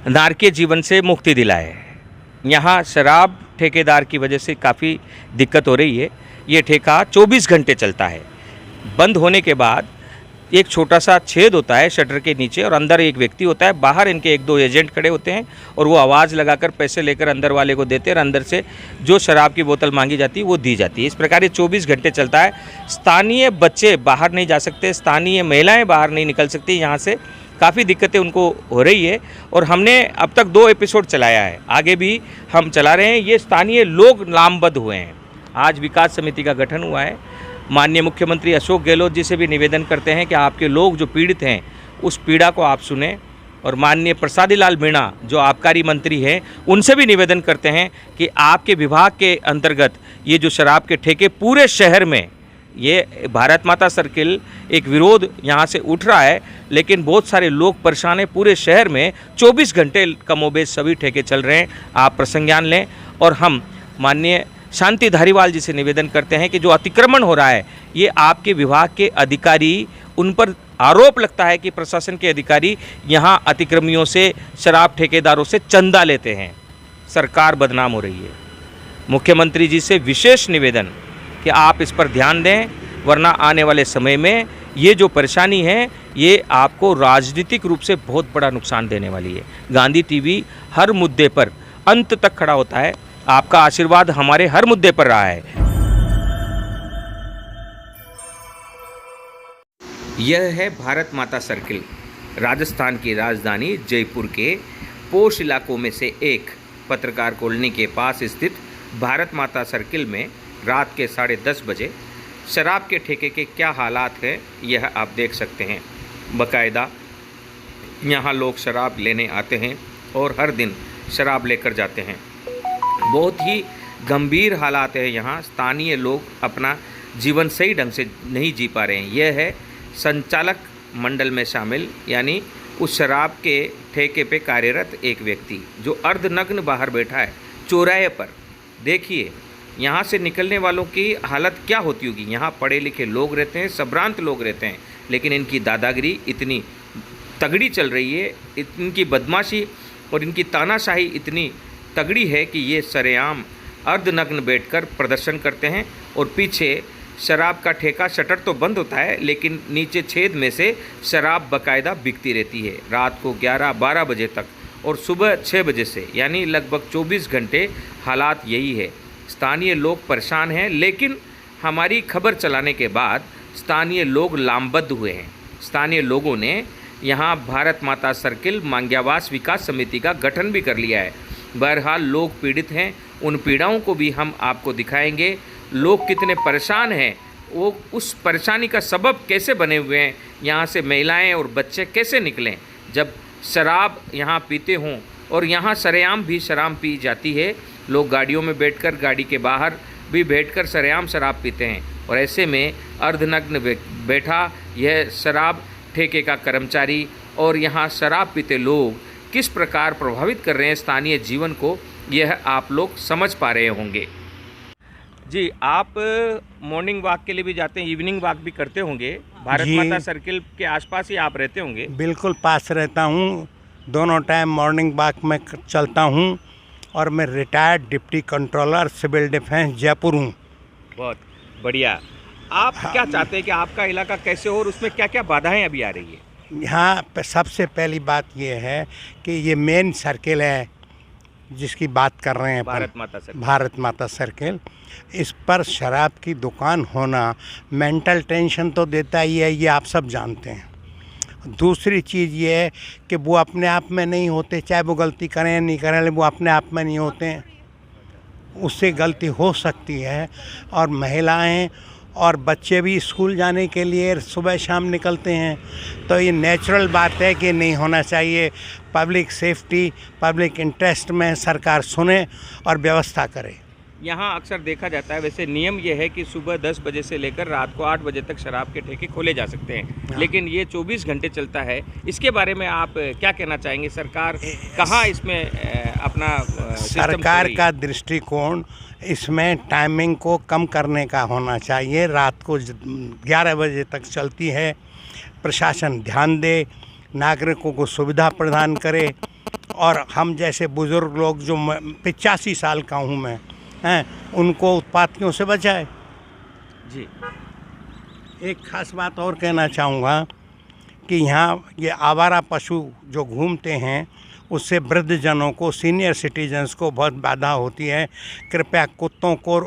नारकीय जीवन से मुक्ति दिलाए। यहाँ शराब ठेकेदार की वजह से काफ़ी दिक्कत हो रही है। ये ठेका 24 घंटे चलता है। बंद होने के बाद एक छोटा सा छेद होता है शटर के नीचे और अंदर एक व्यक्ति होता है, बाहर इनके एक दो एजेंट खड़े होते हैं और वो आवाज़ लगाकर पैसे लेकर अंदर वाले को देते हैं और अंदर से जो शराब की बोतल मांगी जाती है वो दी जाती है। इस प्रकार ये 24 घंटे चलता है। स्थानीय बच्चे बाहर नहीं जा सकते, स्थानीय महिलाएं बाहर नहीं निकल सकती। यहाँ से काफ़ी दिक्कतें उनको हो रही है और हमने अब तक 2 एपिसोड चलाया है, आगे भी हम चला रहे हैं। ये स्थानीय लोग लामबंद हुए हैं। आज विकास समिति का गठन हुआ है। माननीय मुख्यमंत्री अशोक गहलोत जी से भी निवेदन करते हैं कि आपके लोग जो पीड़ित हैं उस पीड़ा को आप सुने, और माननीय प्रसादी लाल मीणा जो आबकारी मंत्री हैं उनसे भी निवेदन करते हैं कि आपके विभाग के अंतर्गत ये जो शराब के ठेके पूरे शहर में, ये भारत माता सर्किल एक विरोध यहाँ से उठ रहा है, लेकिन बहुत सारे लोग परेशान हैं। पूरे शहर में 24 घंटे कमोबेश सभी ठेके चल रहे हैं। आप प्रसंज्ञान लें। और हम माननीय शांति धारीवाल जी से निवेदन करते हैं कि जो अतिक्रमण हो रहा है ये आपके विभाग के अधिकारी, उन पर आरोप लगता है कि प्रशासन के अधिकारी यहाँ अतिक्रमियों से, शराब ठेकेदारों से चंदा लेते हैं। सरकार बदनाम हो रही है। मुख्यमंत्री जी से विशेष निवेदन कि आप इस पर ध्यान दें, वरना आने वाले समय में ये जो परेशानी है ये आपको राजनीतिक रूप से बहुत बड़ा नुकसान देने वाली है। गांधी टीवी हर मुद्दे पर अंत तक खड़ा होता है। आपका आशीर्वाद हमारे हर मुद्दे पर रहा है। यह है भारत माता सर्किल, राजस्थान की राजधानी जयपुर के पोश इलाकों में से एक पत्रकार कॉलोनी के पास स्थित भारत माता सर्किल में रात के 10:30 बजे शराब के ठेके के क्या हालात हैं यह आप देख सकते हैं। बाकायदा यहाँ लोग शराब लेने आते हैं और हर दिन शराब लेकर जाते हैं। बहुत ही गंभीर हालात है यहाँ। स्थानीय लोग अपना जीवन सही ढंग से नहीं जी पा रहे हैं। यह है संचालक मंडल में शामिल, यानी उस शराब के ठेके पे कार्यरत एक व्यक्ति जो अर्धनग्न बाहर बैठा है चौराहे पर। देखिए यहाँ से निकलने वालों की हालत क्या होती होगी। यहाँ पढ़े लिखे लोग रहते हैं, संभ्रांत लोग रहते हैं, लेकिन इनकी दादागिरी इतनी तगड़ी चल रही है, इनकी बदमाशी और इनकी तानाशाही इतनी तगड़ी है कि ये सरेआम अर्धनग्न बैठकर प्रदर्शन करते हैं और पीछे शराब का ठेका, शटर तो बंद होता है लेकिन नीचे छेद में से शराब बाकायदा बिकती रहती है रात को 11-12 बजे तक और सुबह 6 बजे से, यानी लगभग 24 घंटे हालात यही है। स्थानीय लोग परेशान हैं, लेकिन हमारी खबर चलाने के बाद स्थानीय लोग लामबंद हुए हैं। स्थानीय लोगों ने यहाँ भारत माता सर्किल मांग्यावास विकास समिति का गठन भी कर लिया है। बहरहाल लोग पीड़ित हैं, उन पीड़ाओं को भी हम आपको दिखाएंगे। लोग कितने परेशान हैं, वो उस परेशानी का सबब कैसे बने हुए हैं, यहाँ से महिलाएं और बच्चे कैसे निकलें जब शराब यहाँ पीते हों। और यहाँ सरेआम भी शराब पी जाती है। लोग गाड़ियों में बैठकर, गाड़ी के बाहर भी बैठकर सरेआम शराब पीते हैं। और ऐसे में अर्धनग्न बैठा यह शराब ठेके का कर्मचारी और यहाँ शराब पीते लोग किस प्रकार प्रभावित कर रहे हैं स्थानीय जीवन को, यह आप लोग समझ पा रहे होंगे। जी, आप मॉर्निंग वॉक के लिए भी जाते हैं, इवनिंग वॉक भी करते होंगे। भारत माता सर्किल के आसपास ही आप रहते होंगे। बिल्कुल पास रहता हूँ, दोनों टाइम मॉर्निंग वॉक में चलता हूँ और मैं retired deputy controller civil defence Jaipur हूँ। बहुत बढ़िया। आप क्या चाहते हैं कि आपका इलाका कैसे हो और उसमें क्या क्या बाधाएं अभी आ रही है? यहाँ सबसे पहली बात ये है कि ये मेन सर्किल है जिसकी बात कर रहे हैं, भारत माता सर्किल। इस पर शराब की दुकान होना मेंटल टेंशन तो देता ही है, ये आप सब जानते हैं। दूसरी चीज़ ये है कि वो अपने आप में नहीं होते, चाहे वो गलती करें या नहीं करें, वो अपने आप में नहीं होते हैं। उससे गलती हो सकती है। और महिलाएं और बच्चे भी स्कूल जाने के लिए सुबह शाम निकलते हैं, तो ये नेचुरल बात है कि नहीं होना चाहिए। पब्लिक सेफ्टी, पब्लिक इंटरेस्ट में सरकार सुने और व्यवस्था करे। यहाँ अक्सर देखा जाता है, वैसे नियम ये है कि सुबह 10 बजे से लेकर रात को 8 बजे तक शराब के ठेके खोले जा सकते हैं, लेकिन ये 24 घंटे चलता है। इसके बारे में आप क्या कहना चाहेंगे? सरकार कहाँ इसमें अपना सरकार का दृष्टिकोण इसमें टाइमिंग को कम करने का होना चाहिए। रात को 11 बजे तक चलती है। प्रशासन ध्यान दे, नागरिकों को सुविधा प्रदान करे और हम जैसे बुज़ुर्ग लोग जो 85 साल का हूँ मैं, हैं, उनको उत्पातियों से बचाए। जी। एक ख़ास बात और कहना चाहूँगा कि यहाँ ये आवारा पशु जो घूमते हैं उससे वृद्धजनों को, सीनियर सिटीजन्स को बहुत बाधा होती है। कृपया कुत्तों को,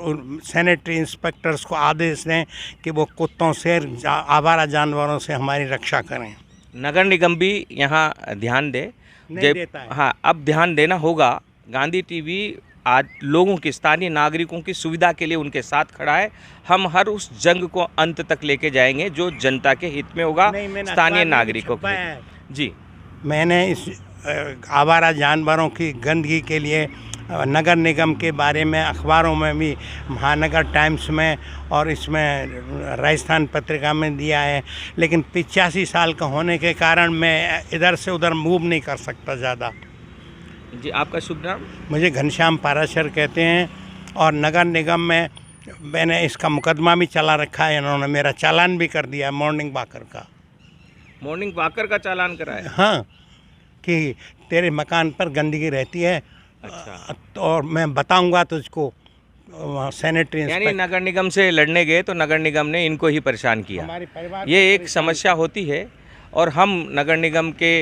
सैनिटरी इंस्पेक्टर्स को आदेश दें कि वो कुत्तों से, आवारा जानवरों से हमारी रक्षा करें। नगर निगम भी यहाँ ध्यान दे, नहीं देता है। हाँ, अब ध्यान देना होगा। गांधी टीवी आज लोगों की, स्थानीय नागरिकों की सुविधा के लिए उनके साथ खड़ा है। हम हर उस जंग को अंत तक लेके जाएंगे जो जनता के हित में होगा, स्थानीय नागरिकों के। जी, मैंने इस आवारा जानवरों की गंदगी के लिए नगर निगम के बारे में अखबारों में भी, महानगर टाइम्स में और इसमें राजस्थान पत्रिका में दिया है, लेकिन 85 साल का होने के कारण मैं इधर से उधर मूव नहीं कर सकता ज़्यादा। जी, आपका शुभ नाम? मुझे घनश्याम पाराशर कहते हैं और नगर निगम में मैंने इसका मुकदमा भी चला रखा है। इन्होंने मेरा चालान भी कर दिया, मॉर्निंग वॉकर का। मॉर्निंग वॉकर का चालान करा है? हाँ, कि तेरे मकान पर गंदगी रहती है। अच्छा। तो और मैं बताऊंगा तुझको सैनिटरी यानी नगर निगम से लड़ने गए तो नगर निगम ने इनको ही परेशान किया। हमारे परिवार ये एक समस्या होती है और हम नगर निगम के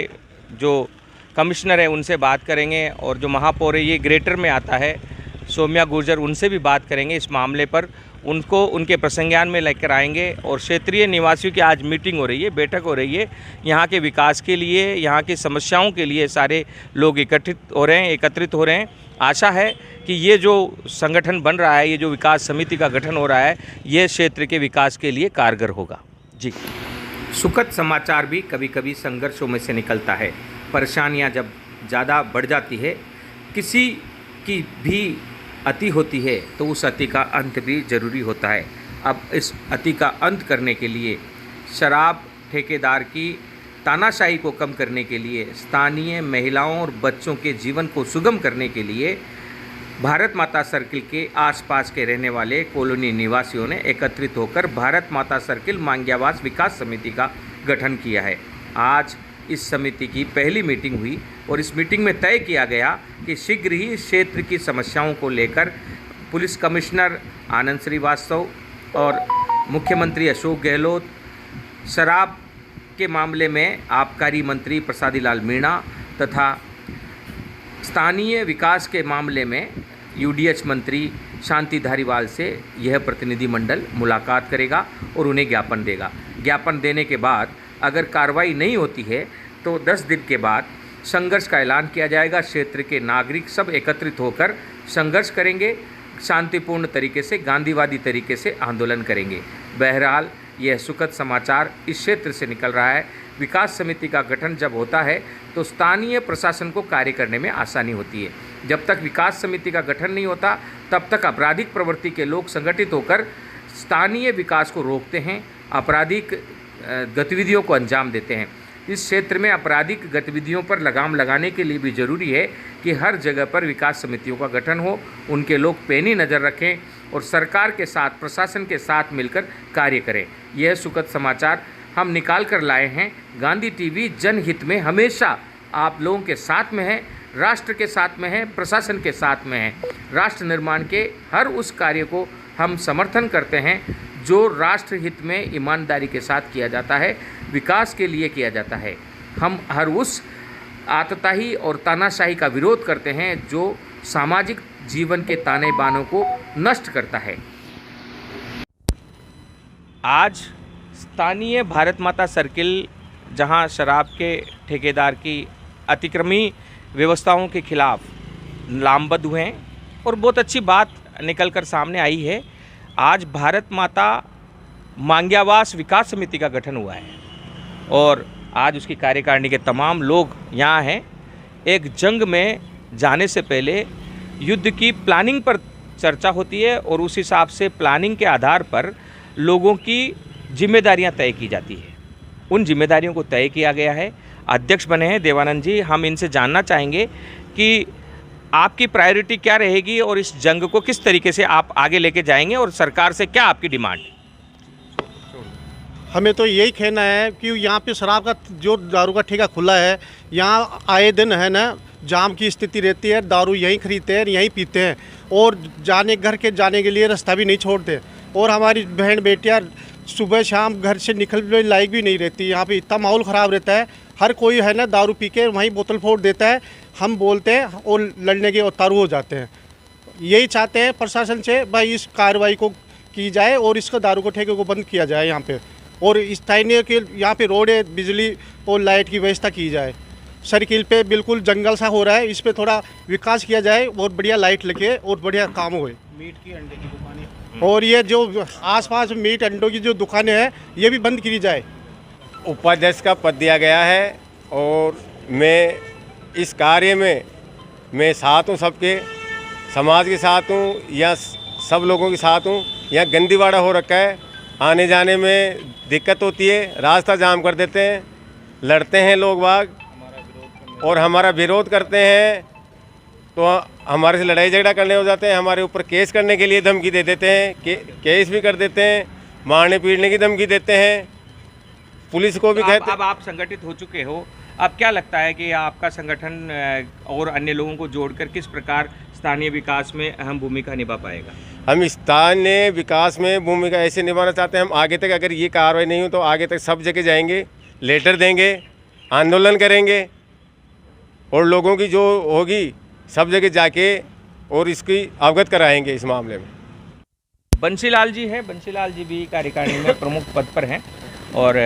जो कमिश्नर है उनसे बात करेंगे और जो महापौर है, ये ग्रेटर में आता है, सोम्या गुर्जर, उनसे भी बात करेंगे इस मामले पर। उनको उनके प्रसंज्ञान में लेकर आएंगे और क्षेत्रीय निवासियों की आज मीटिंग हो रही है, बैठक हो रही है। यहाँ के विकास के लिए, यहाँ की समस्याओं के लिए सारे लोग एकत्रित हो रहे हैं। आशा है कि ये जो संगठन बन रहा है, ये जो विकास समिति का गठन हो रहा है, ये क्षेत्र के विकास के लिए कारगर होगा। जी, सुखद समाचार भी कभी कभी संघर्षों में से निकलता है। परेशानियाँ जब ज़्यादा बढ़ जाती है, किसी की भी अति होती है, तो उस अति का अंत भी ज़रूरी होता है। अब इस अति का अंत करने के लिए, शराब ठेकेदार की तानाशाही को कम करने के लिए, स्थानीय महिलाओं और बच्चों के जीवन को सुगम करने के लिए भारत माता सर्किल के आसपास के रहने वाले कॉलोनी निवासियों ने एकत्रित होकर भारत माता सर्किल मांग्यावास विकास समिति का गठन किया है। आज इस समिति की पहली मीटिंग हुई और इस मीटिंग में तय किया गया कि शीघ्र ही क्षेत्र की समस्याओं को लेकर पुलिस कमिश्नर आनंद श्रीवास्तव और मुख्यमंत्री अशोक गहलोत, शराब के मामले में आबकारी मंत्री प्रसादी लाल मीणा तथा स्थानीय विकास के मामले में यूडीएच मंत्री शांति धारीवाल से यह प्रतिनिधिमंडल मुलाकात करेगा और उन्हें ज्ञापन देगा। ज्ञापन देने के बाद अगर कार्रवाई नहीं होती है तो 10 दिन के बाद संघर्ष का ऐलान किया जाएगा। क्षेत्र के नागरिक सब एकत्रित होकर संघर्ष करेंगे, शांतिपूर्ण तरीके से, गांधीवादी तरीके से आंदोलन करेंगे। बहरहाल यह सुखद समाचार इस क्षेत्र से निकल रहा है। विकास समिति का गठन जब होता है तो स्थानीय प्रशासन को कार्य करने में आसानी होती है। जब तक विकास समिति का गठन नहीं होता तब तक आपराधिक प्रवृत्ति के लोग संगठित होकर स्थानीय विकास को रोकते हैं, आपराधिक गतिविधियों को अंजाम देते हैं। इस क्षेत्र में आपराधिक गतिविधियों पर लगाम लगाने के लिए भी ज़रूरी है कि हर जगह पर विकास समितियों का गठन हो, उनके लोग पैनी नज़र रखें और सरकार के साथ, प्रशासन के साथ मिलकर कार्य करें। यह सुखद समाचार हम निकाल कर लाए हैं। गांधी टीवी जनहित में हमेशा आप लोगों के साथ में है, राष्ट्र के साथ में है, प्रशासन के साथ में है। राष्ट्र निर्माण के हर उस कार्य को हम समर्थन करते हैं जो राष्ट्र हित में ईमानदारी के साथ किया जाता है, विकास के लिए किया जाता है। हम हर उस आतताही और तानाशाही का विरोध करते हैं जो सामाजिक जीवन के ताने बानों को नष्ट करता है। आज स्थानीय भारत माता सर्किल, जहां शराब के ठेकेदार की अतिक्रमी व्यवस्थाओं के खिलाफ लामबद्ध हुए हैं और बहुत अच्छी बात निकल कर सामने आई है। आज भारत माता मांग्यावास विकास समिति का गठन हुआ है और आज उसकी कार्यकारिणी के तमाम लोग यहाँ हैं। एक जंग में जाने से पहले युद्ध की प्लानिंग पर चर्चा होती है और उस हिसाब से प्लानिंग के आधार पर लोगों की जिम्मेदारियां तय की जाती है। उन जिम्मेदारियों को तय किया गया है। अध्यक्ष बने हैं देवानंद जी। हम इनसे जानना चाहेंगे कि आपकी प्रायोरिटी क्या रहेगी और इस जंग को किस तरीके से आप आगे लेके जाएंगे और सरकार से क्या आपकी डिमांड? हमें तो यही कहना है कि यहाँ पे शराब का जो दारू का ठेका खुला है, यहाँ आए दिन है ना जाम की स्थिति रहती है, दारू यहीं खरीदते हैं, यहीं पीते हैं और घर के जाने के लिए रास्ता भी नहीं छोड़ते। और हमारी बहन बेटियाँ सुबह शाम घर से निकलने लायक भी नहीं रहती। यहाँ पे इतना माहौल ख़राब रहता है, हर कोई है ना दारू पी के वहीं बोतल फोड़ देता है। हम बोलते हैं और लड़ने के उतारू हो जाते हैं। यही चाहते हैं प्रशासन से भाई इस कार्रवाई को की जाए और इसका दारू को ठेके को बंद किया जाए यहाँ पे, और स्थानीय के यहाँ पे रोड है, बिजली और लाइट की व्यवस्था की जाए। सर्किल पे बिल्कुल जंगल सा हो रहा है, इस पे थोड़ा विकास किया जाए और बढ़िया लाइट लगे और बढ़िया काम होए। मीट की अंडे की दुकानें और ये जो आसपास मीट अंडों की जो दुकानें हैं ये भी बंद की जाए। उपाध्यक्ष का पद दिया गया है और मैं इस कार्य में मैं साथ हूँ, सबके समाज के साथ हूँ या सब लोगों के साथ हूँ। यहाँ गंदीवाड़ा हो रखा है, आने जाने में दिक्कत होती है, रास्ता जाम कर देते हैं, लड़ते हैं लोग बाग और हमारा विरोध करते हैं तो हमारे से लड़ाई झगड़ा करने हो जाते हैं, हमारे ऊपर केस करने के लिए धमकी दे देते हैं, केस भी कर देते हैं, मारने पीटने की धमकी देते हैं, पुलिस को भी कहते हैं। अब आप संगठित हो चुके हो, अब क्या लगता है कि आपका संगठन और अन्य लोगों को जोड़कर किस प्रकार स्थानीय विकास में अहम भूमिका निभा पाएगा? हम स्थानीय विकास में भूमिका ऐसे निभाना चाहते हैं, हम आगे तक अगर ये कार्रवाई नहीं हो तो आगे तक सब जगह जाएंगे, लेटर देंगे, आंदोलन करेंगे और लोगों की जो होगी सब जगह जाके और इसकी अवगत कराएंगे इस मामले में। बंसीलाल जी हैं, बंसीलाल जी भी कार्यकारिणी में प्रमुख पद पर हैं और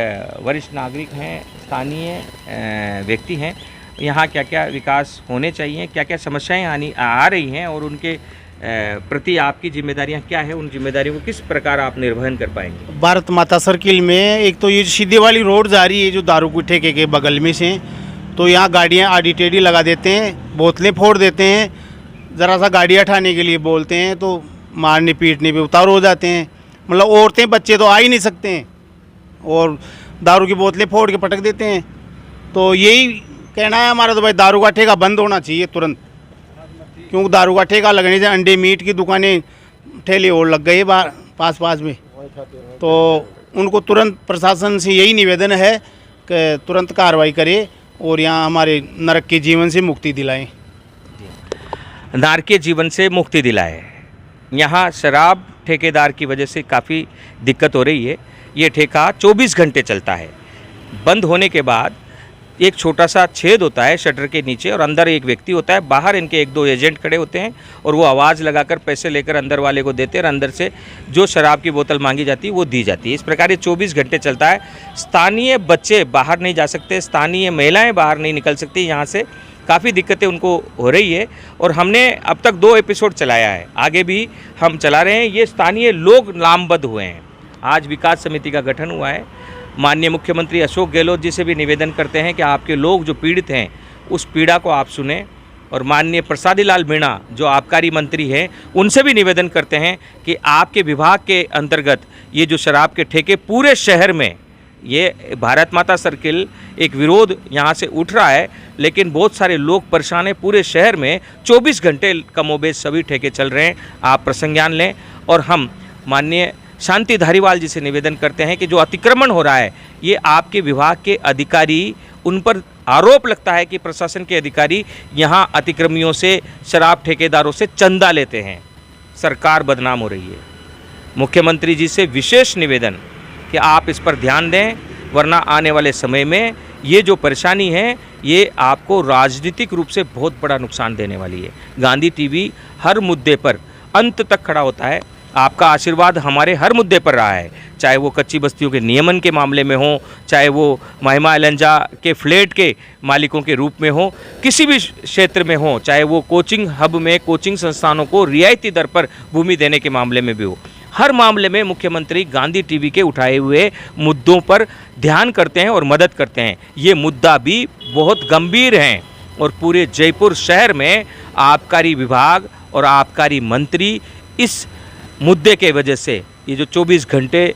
वरिष्ठ नागरिक हैं, स्थानीय व्यक्ति हैं। यहाँ क्या क्या विकास होने चाहिए, क्या क्या समस्याएं आ रही हैं और उनके प्रति आपकी जिम्मेदारियां क्या है, उन जिम्मेदारियों को किस प्रकार आप निर्वहन कर पाएंगे? भारत माता सर्किल में एक तो ये सीधे वाली रोड जा रही है जो दारू के ठेके के बगल में से, तो यहाँ गाड़ियाँ आड़ी टेढ़ी लगा देते हैं, बोतलें फोड़ देते हैं, ज़रा सा गाड़ी हटाने के लिए बोलते हैं तो मारने पीटने पे उतार हो जाते हैं। मतलब औरतें बच्चे तो आ ही नहीं सकते हैं और दारू की बोतलें फोड़ के पटक देते हैं। तो यही कहना है हमारा, तो भाई दारू का ठेका बंद होना चाहिए तुरंत, क्योंकि दारू का ठेका लगने से अंडे मीट की दुकानें ठेले और लग गए पास में, तो उनको तुरंत प्रशासन से यही निवेदन है कि तुरंत कार्रवाई करे और यहाँ हमारे नरक के जीवन से मुक्ति दिलाएं। नरक के जीवन से मुक्ति दिलाए। यहाँ शराब ठेकेदार की वजह से काफ़ी दिक्कत हो रही है। ये ठेका 24 घंटे चलता है। बंद होने के बाद एक छोटा सा छेद होता है शटर के नीचे और अंदर एक व्यक्ति होता है, बाहर इनके एक दो एजेंट खड़े होते हैं और वो आवाज़ लगाकर पैसे लेकर अंदर वाले को देते हैं और अंदर से जो शराब की बोतल मांगी जाती है वो दी जाती है। इस प्रकार ये 24 घंटे चलता है। स्थानीय बच्चे बाहर नहीं जा सकते, स्थानीय महिलाएं बाहर नहीं निकल सकती, यहाँ से काफ़ी दिक्कतें उनको हो रही है और हमने अब तक 2 एपिसोड चलाया है, आगे भी हम चला रहे हैं। ये स्थानीय लोग लामबद्ध हुए हैं। आज विकास समिति का गठन हुआ है। माननीय मुख्यमंत्री अशोक गहलोत जी से भी निवेदन करते हैं कि आपके लोग जो पीड़ित हैं उस पीड़ा को आप सुने, और माननीय प्रसादी लाल मीणा जो आबकारी मंत्री हैं उनसे भी निवेदन करते हैं कि आपके विभाग के अंतर्गत ये जो शराब के ठेके पूरे शहर में, ये भारत माता सर्किल एक विरोध यहाँ से उठ रहा है, लेकिन बहुत सारे लोग परेशान हैं। पूरे शहर में 24 घंटे कमोबेश सभी ठेके चल रहे हैं, आप प्रसंज्ञान लें। और हम माननीय शांति धारीवाल जी से निवेदन करते हैं कि जो अतिक्रमण हो रहा है ये आपके विभाग के अधिकारी, उन पर आरोप लगता है कि प्रशासन के अधिकारी यहाँ अतिक्रमियों से, शराब ठेकेदारों से चंदा लेते हैं। सरकार बदनाम हो रही है। मुख्यमंत्री जी से विशेष निवेदन कि आप इस पर ध्यान दें, वरना आने वाले समय में ये जो परेशानी है ये आपको राजनीतिक रूप से बहुत बड़ा नुकसान देने वाली है। गांधी टीवी हर मुद्दे पर अंत तक खड़ा होता है। आपका आशीर्वाद हमारे हर मुद्दे पर रहा है, चाहे वो कच्ची बस्तियों के नियमन के मामले में हो, चाहे वो महिमा एलंजा के फ्लैट के मालिकों के रूप में हो, किसी भी क्षेत्र में हो, चाहे वो कोचिंग हब में कोचिंग संस्थानों को रियायती दर पर भूमि देने के मामले में भी हो। हर मामले में मुख्यमंत्री गांधी टीवी के उठाए हुए मुद्दों पर ध्यान करते हैं और मदद करते हैं। ये मुद्दा भी बहुत गंभीर है और पूरे जयपुर शहर में आबकारी विभाग और आबकारी मंत्री इस मुद्दे के वजह से, ये जो 24 घंटे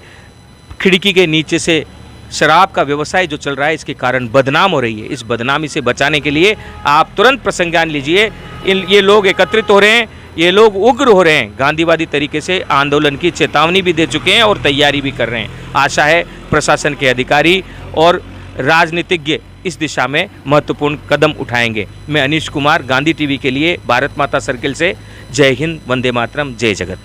खिड़की के नीचे से शराब का व्यवसाय जो चल रहा है, इसके कारण बदनाम हो रही है। इस बदनामी से बचाने के लिए आप तुरंत प्रसंज्ञान लीजिए। ये लोग एकत्रित हो रहे हैं, ये लोग उग्र हो रहे हैं, गांधीवादी तरीके से आंदोलन की चेतावनी भी दे चुके हैं और तैयारी भी कर रहे हैं। आशा है प्रशासन के अधिकारी और राजनीतिज्ञ इस दिशा में महत्वपूर्ण कदम उठाएंगे। मैं अनीश कुमार, गांधी टीवी के लिए भारत माता सर्किल से। जय हिंद, वंदे मातरम, जय जगत।